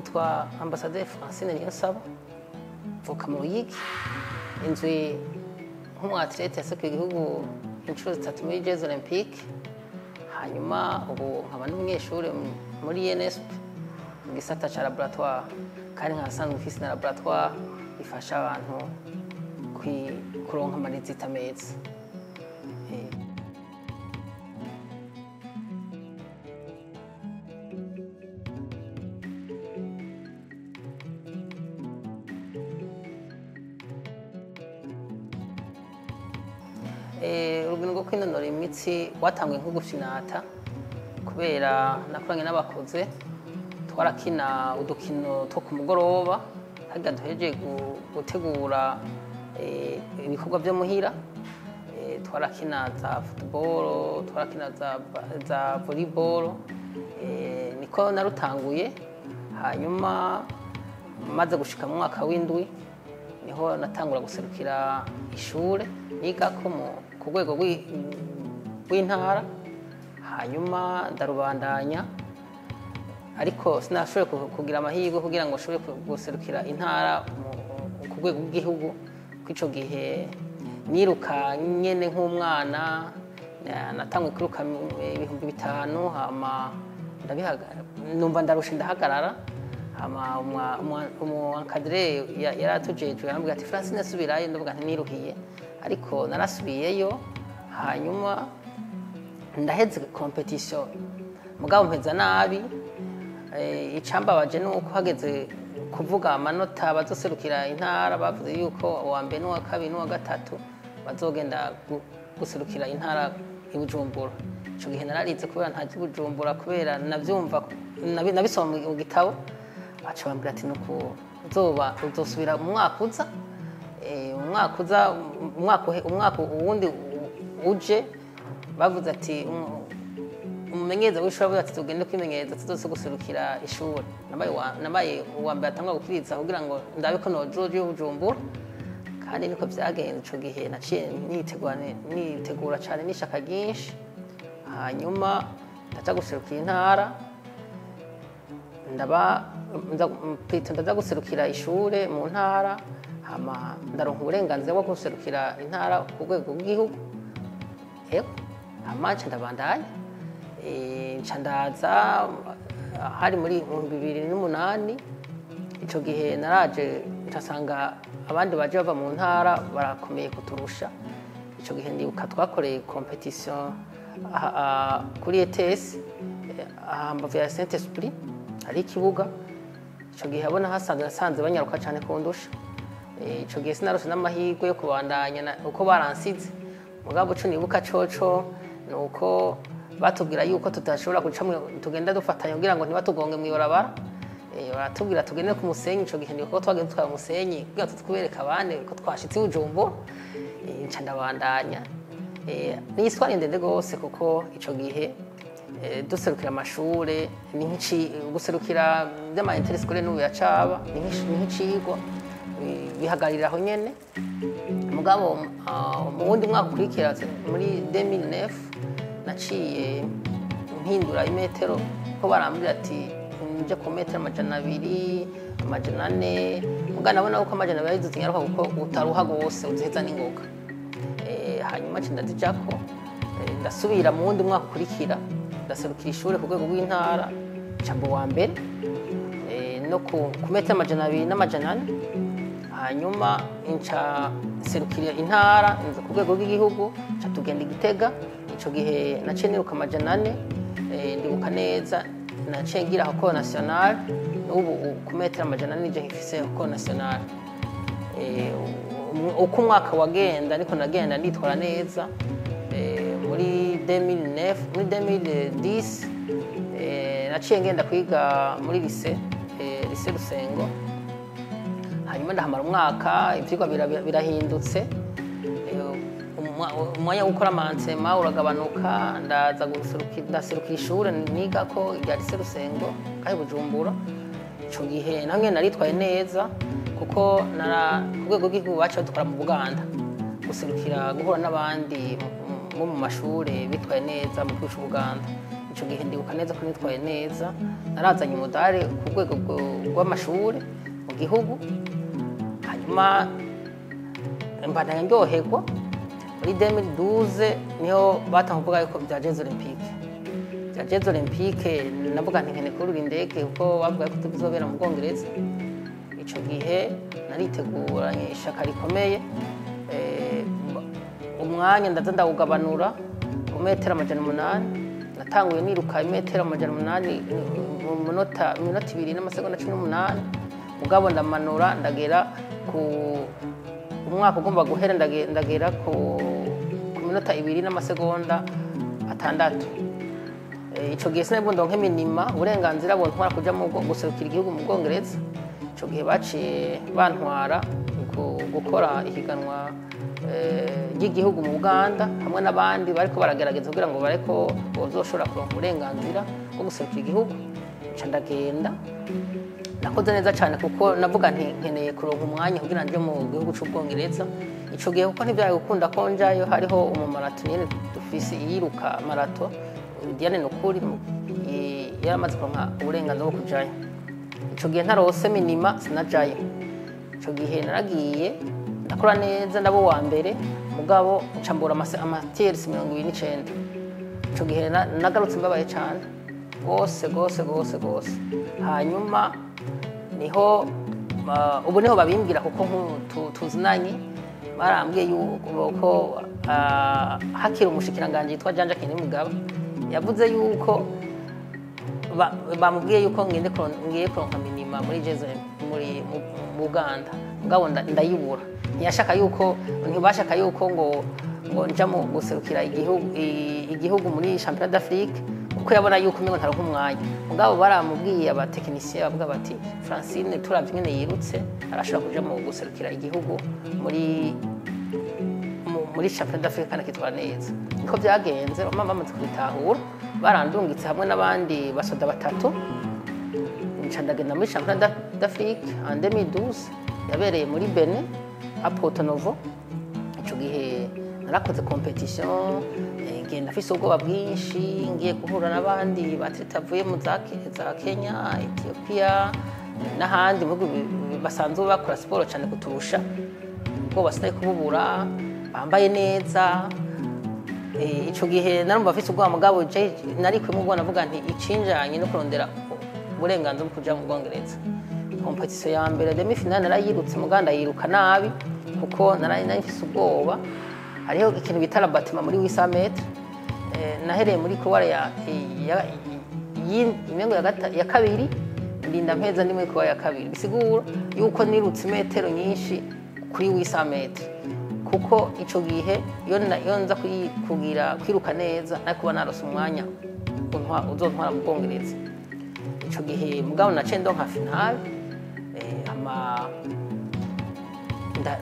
nitwa Ambassadeur Francine Niyonsaba mvuka mu Ruyigi inzwi nk'umwatlete yaserukiye igihugu inshuro 3 muri Jeux Olympiques hanyuma ubu nkaba n'umunyeshuri muri INSP mu gisata ca laboratoire kandi nkasanzwe mfise na laboratoire ifasha abantu kuronka amanezita meza. Urugendo rwo kwinonora imitsi rwatanguye nko gufinata kubera nakoranye n'abakoze twarakina udukino two ku mugoroba haga duhejeje gutegura ibikorwa byo muhira twarakina za football twarakina za volleyball niko narutanguye hanyuma maze gushika mu mwaka w'indwi niho natangura guserukira ishure nigako ku rwego rw'intara hanyuma ndarubandanya ariko sinashoboye kugira amahirwe kugira ngo nshobore guserukira intara ku rwego rw'igihugu kw'ico gihe niruka nyene nk'umwana natanguye kwiruka 5,000 hama numva ndarusha ndahagarara hama umuencadreur yaratujejwe arambwira ati Francine asubirayo ndavuga nti niruhiye ariko narasubiyeyo hanyuma ndaheze competition mugabo mpeza nabi icambabaje nuko hageze kuvuga amanota bazoserukira intara bavuze yuko uwa mbere n'uwa kabiri n'uwa gatatu bazogenda guserukira intara i Bujumbura. Ico gihe nararize kubera ntazi Bujumbura kubera navyumva nabisoma mu gitabo baca bambwira ati nuko uzosubira mu mwaka uza umwaka uwundi uje bavuze ati umumenyereza w'ishuri ati tugende kwimenyereza tudose guserukira ishuri nabaye uwa mbere atangwa gukiriza kugira ngo ndabe ko nojoje Bujumbura kandi niko vyagenze ico gihe naciye nitegura cyane n'ishaka ryinshi hanyuma ndaza guserukira intara ndaza guserukira ishure mu ntara hama ndaronka uburenganzira bwo guserukira intara ku rwego rw'igihugu hama nca ndabandanya nca ndaza hari muri 2008 ico gihe naraje nsanga abandi baje bava mu ntara barakomeye kuturusha ico gihe ndibuka twakoreye competition kuri ETS Hambavu ya Saint Esprit hari ikibuga ico gihe abona hasanze banyaruka cyane kundusha ico gihe sinarose n'amahirwe yo kubandanya uko baransize mugabo cyo nibuka coco nuko batubwira yuko tutashobora guca tugenda dufatanya kugira ngo ntibatugonge mu ibarabara baratubwira tugende ku musenyi ico gihe ndiko twagenda twaba musenyi kugira tukubereka abandi ko twashitse Bujumbura nca ndabandanya ni histoire ndende gose kuko ico gihe duserukira amashure ni nk'ici guserukira by'ama interscolaire n'ubu yacaba ni nk'icigwa bihagariraho nyene mugabo mu wundi mwaka ukurikira muri 2009 naciye mpindura imetero ko barambira ati nje ku metero 200 400 mugana nabona uko 200 yayizuze nyaruka kuko utaruha gose uziheza n'ingoga hanyuma cyo ndazijako ndasubira mu wundi mwaka ukurikira ndaserukira ishure ku rwego rw'intara cambo wa mbere no ku metero 200 n'amajana 4 hanyuma inca serukira intara inza ku rwego rw'igihugu ca tugenda Igitega ico gihe naciye niruka amajana 4 ndibuka neza naciye ngira ko national n'ubu ku metero amajana 4 nije nkifise ko national uko umwaka wagenda ariko nagenda nditwara neza muri 2009 muri 2010 naciye ngenda kwiga muri lycée Rusengo hanyuma ndahamara umwaka ivyigwa birahindutse umwanya wo gukora amansema uragabanuka ndaza ndaserukira ishure niga ko rya lycée Rusengo kandi Bujumbura ico gihe namwe naritwaye neza kuko ku rwego rw'igihugu bacu dukora mu Buganda guserukira guhura n'abandi mu mashure bitwaye neza mu gihugu cy'Ubuganda ico gihe ndibuka neza ko nitwaye neza narazanye umudari ku rwego rw'amashuri mu gihugu hanyuma mbana ndyoherwa muri 2012 niho batanguvuga yuko bya Jeux Olympiques bya Jeux Olympiques navuga nti nkene kurura indege kuko bavuga ko tuzobera mu Bwongereza ico gihe nariteguranye ishaka rikomeye umwanya ndaza ndawugabanura ku metero 800 natanguye niruka metero 800 mu minota 2 n'amasegonda 18 mugabo ndamanura ndagera ku umwaka ugomba guhera ndagera ku minota 2 n'amasegonda 6 ico gihe sinabwo ndonke minima uburenganzira bwo ntwara kuja mu guserukira igihugu mu Bwongereza ico gihe baciye bantwara gukora ihiganwa y'igihugu mu Uganda hamwe n'abandi bariko baragerageza kugira ngo bareko bozoshora kuronka uburenganzira bwo guserukira igihugu nca ndagenda nakoze neza cyane kuko navuga nti nkeneye kuronka umwanya kugira nje mu gihugu c'Ubwongereza ico gihe kuko ntivyaye gukunda ko njayo hariho umumaratoniyene dufise yiruka marato Diane Nukuri yaramaze kuronka uburenganzira bwo kujayo ico gihe ntarose minima sinajayo ico gihe naragiye ndakora neza ndabo wa mbere mugabo ncambura amatiers 29 ico gihe nagarutse mbabaye cyane gose hanyuma niho ubu niho babimbwira kuko tuzinanye barambwiye yuko hakiri umushikiranganje yitwa Janja Kini Mugaba yavuze yuko bamubwiye yuko ngiye kuronka minima muri Jeux muri Uganda mugabo ndayibura ntiyashaka yuko ngo nja mu guserukira igihugu muri Championnat d'Afrique kuko yabona yuko mingo ntaronka umwanya mugabo baramubwiye abatekinisiye bavuga bati Francine turavye nyene yirutse arashobora kuja mu guserukira igihugu muri Championnat d'Afrique kandi kitwara neza niko byagenze bamaze kubitahura barandungitse hamwe n'abandi basoda batatu nca ndagenda muri Championnat d'Afrique en 2012 yabereye muri Benin à Porto Novo ico gihe narakoze competition ngenda afise ubwoba bwinshi ngiye guhura n'abandi batitavuye mu za Kenya Ethiopia n'ahandi mu basanzwe bakora siporo cyane kuturusha ubwoba sinari kububura bambaye neza ico gihe narumva afise ubwoba mugabo nari kwimubona navuga nti icinjanye no kurondera uburenganzira bwo kuja mu Bwongereza competition ya mbere demi finale narayirutse muganda yiruka nabi kuko narifise ubwoba hariho ikintu bita la batima muri 800 metres nahereye muri couloir imengo ya kabiri ndinda mpeza ndi muri couloir ya kabiri bisigura yuko nirutse metero nyinshi kuri 800 metres kuko ico gihe yo nza kugira kwiruka neza ariko kuba narose umwanya uzontwara mu Bwongereza ico gihe mugabo naciye ndonka finale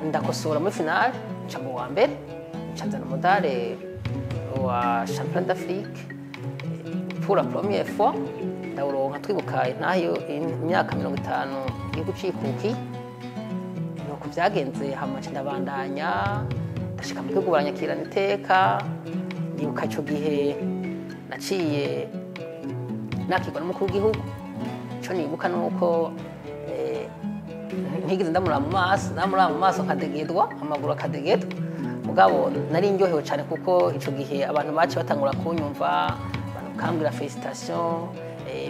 ndakosora muri finale nca mu wa mbere ncanzana umudare wa Championnat d'Afrique pour la première fois ndawuronka twibuka intayo imyaka 50 igihugu cikuki nuko vyagenze hamace ndabandanya ndashika mu gihugu baranyakirana iteka ndibuka ico gihe naciye nakigwa n'umukuru w'igihugu ico nibuka nuko ntigeze ndamura mu maso kadegedwa amaguru akadegedwa mugabo nari ndyohewe cyane kuko ico gihe abantu baci batangura kunyumva banukambira felicitation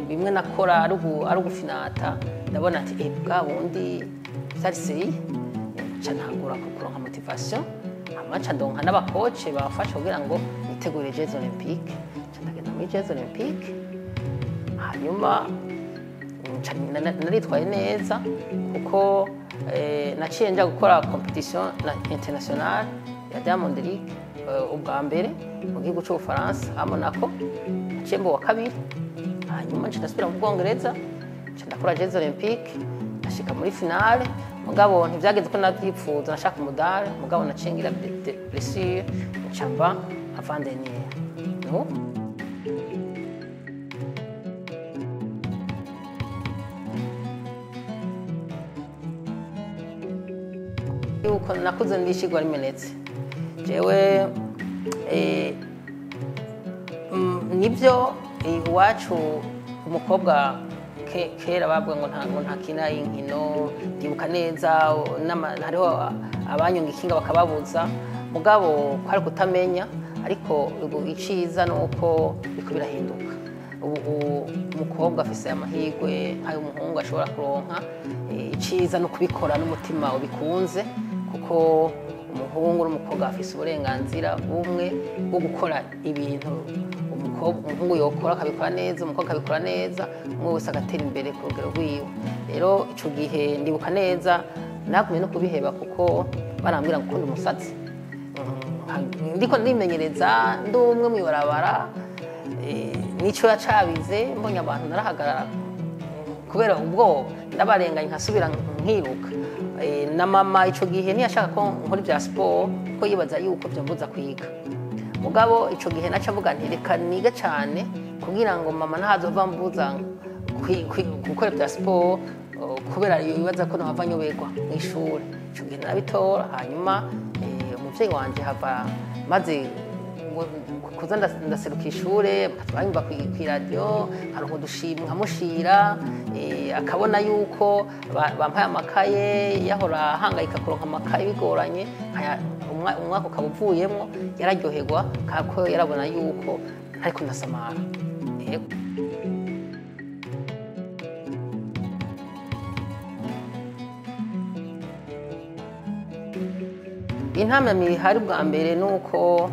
bimwe nakora ari ugufinata ndabona ati bwabundi byari ntangura kuronka motivation amaca ndonka n'abakoce bafasha kugira ngo nitegure Jeux Olympiques ndagenda muri Jeux Olympiques hanyuma naritwaye neza kuko naciye nja gukora competition internationale ya Diamond League ubwa mbere mu gihugu c'Ubufaransa hamwe nako naciye mbo wa kabiri hanyuma nca ndasubira mu Bwongereza nca ndakora Jeux Olympiques ndashika muri finale mugabo ntivyageze ko navyipfuza nashaka umudari mugabo naciye ngira blessure nca mba avant-dernier no yuko nakuze ndishigwa rimenetse jewe nibyo iwacu umukobwa kera bavuga ngo ntakina inkino, ndibuka neza hariho abanyonga ikinga bakababuza, mugabo kwari kutamenya, ariko iciza nuko biko birahinduka. Ubu umukobwa afise amahirwe nk'ayo umuhungu ashobora kuronka, iciza no kubikora n'umutima ubikunze, kuko umuhungu n'umukobwa afise uburenganzira bumwe bwo gukora ibintu umuhungu yokora akabikora neza, umukobwa akabikora neza, umwe wese agatera imbere ku rugero rwiwe. Rero ico gihe ndibuka neza nagumye no kubiheba, kuko barambwira ngo ukunda umusatsi. Ndiko ndimenyereza ndi umwe mw'ibarabara, nico yacabize mbonye abantu narahagarara kubera ubwoba, ndabarenganya nkasubira nkiruka. Na mama ico gihe ntiyashaka ko nkora ibya siporo, kuko yibaza yuko byambuza kwiga. Mugabo ico gihe naca avuga nti reka niga cyane kugira ngo mama ntazova mbuza gukora ibya siporo, kubera yibaza ko ntava nyoberwa mu ishuri. Ico gihe nabitora, hanyuma umuvyeyi wanje hava maze kuza ndaseruka ishure, bakatwanyumva kw'iradio, nkaronka udushimwe nkamushira, akabona yuko bampaye amakaye, yahora ahangayika kuronka amakaye bigoranye, umwaka ukaba uvuyemwo, yararyoherwa kako yarabona yuko ntariko ndasamara. Intambwe ihari bwa mbere nuko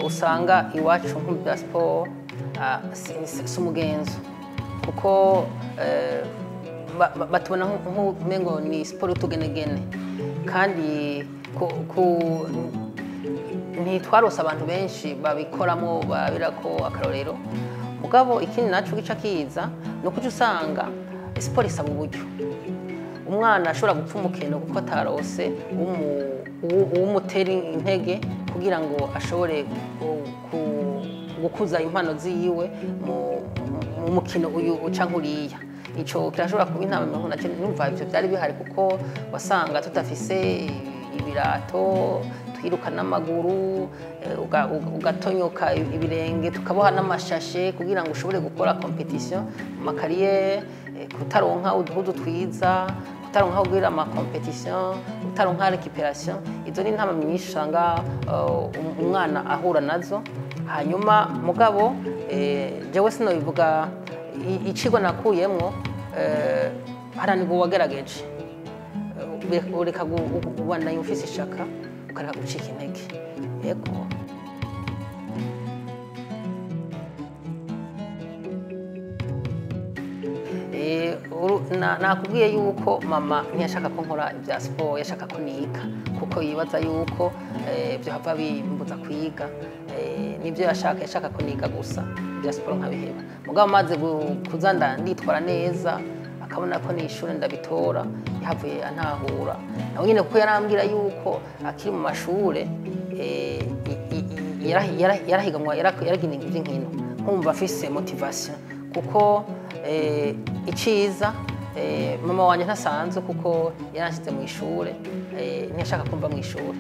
usanga iwacu nk'ibya siporo si umugenzo, kuko batubona nk'umengo ni siporo y'utugenegene, kandi ntitwarose abantu benshi babikoramo babirako akarorero. Mugabo ikindi naco gica kiza nuko usanga siporo isaba uburyo. Umwana ashobora gupfa umukeno kuko atarose uwumutera intege kugira ngo ashobore gukuza impano ziyiwe mu mukino uyu uca nkuriya. Ico kirashobora kuba intambwe numva ivyo byari bihari, kuko wasanga tutafise ibirato, twiruka n'amaguru, ugatonyoka ibirenge, tukaboha n'amashashe kugira ngo ushobore gukora competition mu makariyeri, kutaronka uduhudu twiza, kutaronka kugira ama competition, kutaronka récupération. Izo ni intambwe nyinshi usanga umwana ahura nazo. Hanyuma mugabo jewe sinobivuga icigo nakuyemwo, haranirwa uwagerageje, ureka ubandanya ufise ishaka, ukareka gucika intege. Yego. Nakubwiye yuko mama ntiyashaka ko nkora ibya siporo, yashaka ko niga, kuko yibaza yuko byo hava bimbuza kwiga. Nibyo yashaka ko niga gusa, ibya siporo nkabiheba. Mugabo maze kuza nditwara neza, akabona ko n'ishuri ndabitora, yahavuye antahura. Nawe nyine kuko yarambwira yuko akiri mu mashure yarahiganwa, yaragina inkino, nkumva afise motivation, kuko iciza mama wanje ntasanzwe, kuko yaranshyize mu ishure, ntiyashaka kumva mu ishure.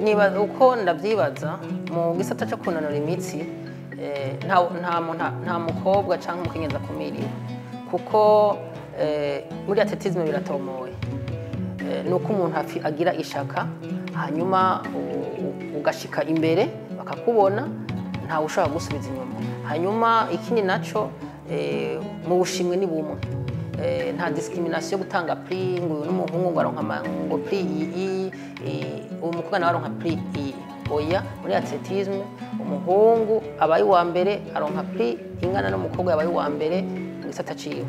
Nibaza uko ndavyibaza mu gisata cyo kunanura imitsi, nta mukobwa canke umukenyezi akumiriwe, kuko muri atletisme biratomoye. Nuko umuntu agira ishaka, hanyuma ugashika imbere bakakubona, ntawe ushaka gusubiza inyuma. Hanyuma ikindi naco mu bushimwe ni bumwe, nta discrimination yo gutanga prix ngo n'umuhungu ngo aronka ngo prix umukobwa nawe aronka prix oya. Muri atletisme umuhungu abaye wa mbere aronka prix ingana n'umukobwa yabaye wa mbere mu gisata ciwe.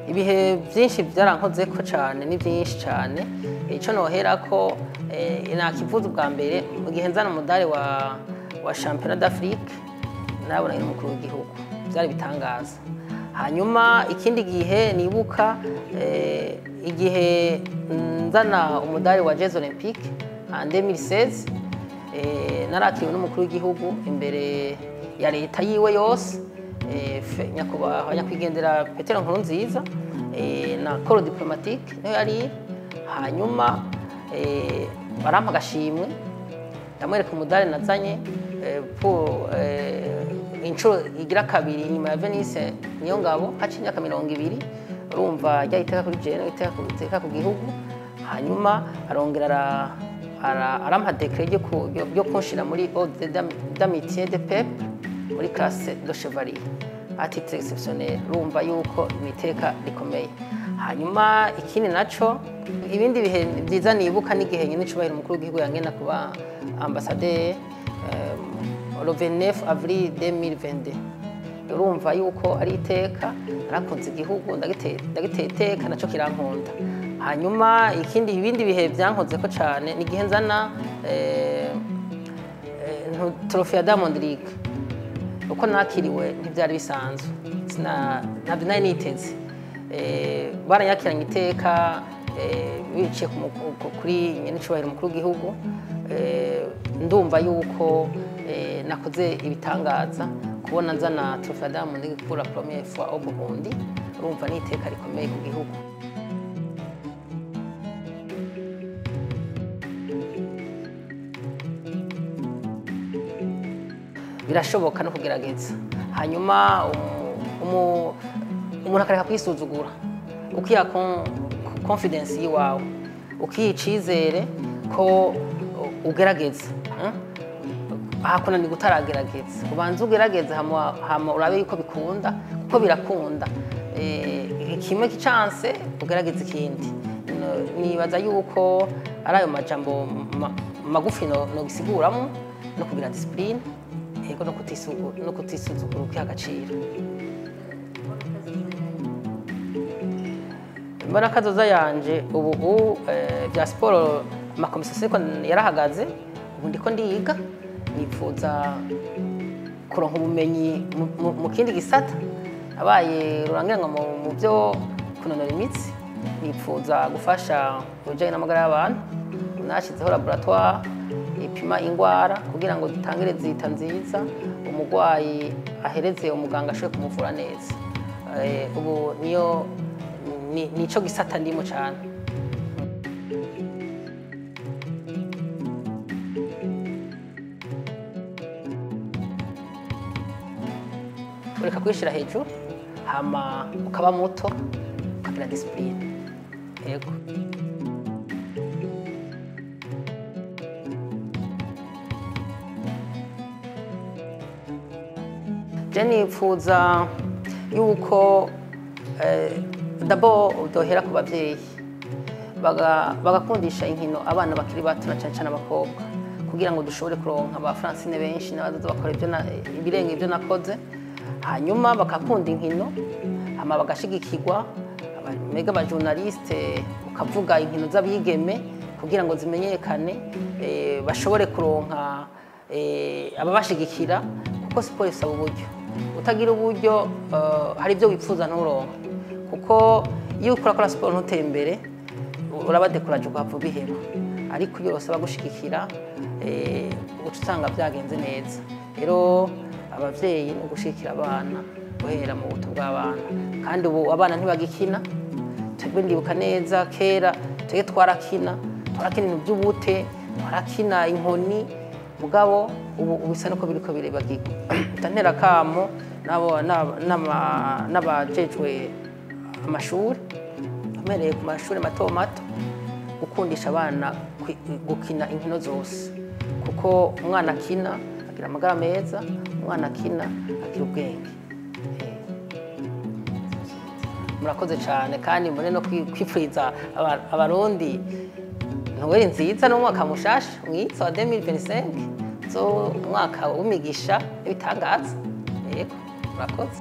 Ibihe byinshi byarankozeko cyane, ni byinshi cyane. Ico nohera ko nakivuza bwa mbere mu gihe nzana umudari wa championnat d'Afrique, nabona n'umukuru w'igihugu, byari bitangaza. Hanyuma ikindi gihe nibuka igihe nzana umudari wa Jeux Olympiques en 2016, narakiriwe n'umukuru w'igihugu imbere ya leta yiwe yose, nyakubahwa nyakwigendera Petero Nkurunziza na koro diplomatique niyo yari. Hanyuma barampa agashimwe, ndamwereka umudari nazanye inshuro igira kabiri inyuma ya Venice Niyongabo haciye imyaka 20. Urumva rya iteka kuri jewe iteka ku gihugu. Hanyuma arongera arampa decret ryo kunshira muri ordre d'amitié de peuple muri classe de chevalier à titre exceptionnel. Urumva yuko imiteka rikomeye. Hanyuma ikindi naco, ibindi bihe byiza nibuka n'igihe nyine cyubahiro umukuru w'igihugu yangena kuba ambassadeur le 29 avril 2022. Urumva yuko ari iteka, narakunze igihugu ndagiteye iteka, naco kirankunda. Hanyuma ibindi bihe byankoze ko cyane n'igihe nzana trophée ya Diamond League. Uko nakiriwe ntibyari bisanzwe, ntabyo nari niteze. Baranyakiranye iteka biciye kuri nyene cyubahiro umukuru w'igihugu. Ndumva yuko nakoze ibitangaza kubona nzana trophée ya Diamond League pour la première fois au Uburundi. Urumva ni iteka rikomeye ku gihugu. Birashoboka no kugerageza. Hanyuma umuntu akareka kwisuzugura, ukiha confidence yiwawe, ukiha icizere ko ugerageza. Hakuna ni gutaragerageza, ubanza ugerageza hama urabe yuko bikunda, kuko birakunda. Kimwe kicance ugerageza ikindi. Nibaza yuko ari ayo majambo magufi no gisiguramo no kugira discipline, ego no kutisuzugura ukiha agaciro. Mbona kazoza yanje ubu bya siporo amakomisasiyo yarahagaze, ubu ndiko ndiga, nifuza kuronka ubumenyi mu kindi gisata, abaye rurangiranwa mu byo kunonora imitsi. Nifuza gufasha ubujyanye n'amagara y'abantu, nashyizeho laboratoire ipima ingwara kugira ngo dutangire zita nziza, umurwayi ahereze umuganga ashobore kumuvura neza. Ubu nico gisata ndimo cyane. Ureka kwishira hejuru, hama ukaba muto, ukagira discipline. Yego. Nifuza yuko d'abord dohera ku bavyeyi bagakundisha inkino abana bakiri bato na cyane abakobwa, kugira ngo dushobore kuronka ba Francine benshi n'abazoza bakora ibirenge ibyo nakoze. Hanyuma bakakunda inkino, hama bagashigikirwa mega ba journaliste, ukavuga inkino z'abigeme kugira ngo zimenyekane, bashobore kuronka ababashigikira, kuko siporo isaba uburyo. Utagira uburyo hari ibyo wifuza nturonka, kuko iyo ukora siporo ntuteye imbere urabadekuraje ugapfa ubiheba. Ariko iyo usaba gushigikira uca usanga byagenze neza. Rero abavyeyi no gushikira abana guhera mu buto bw'abana, kandi ubu abana ntibagikina. Twebwe ndibuka neza kera twege twarakina ibintu by'ubute, twarakina inkoni, mugabo ubu bisa nuko biriko birebagirwa. Ntantera akamo n'abajejwe amashuri, amereye ku mashuri mato mato, gukundisha abana gukina inkino zose, kuko umwana akina agira amagara meza, umwana akina agira ubwenge. Murakoze cyane, kandi mbone no kwipfuriza abarundi Noheli nziza n'umwaka mushasha mwiza wa 2025, umwaka w'imigisha n'ibitangaza. Yego, murakoze.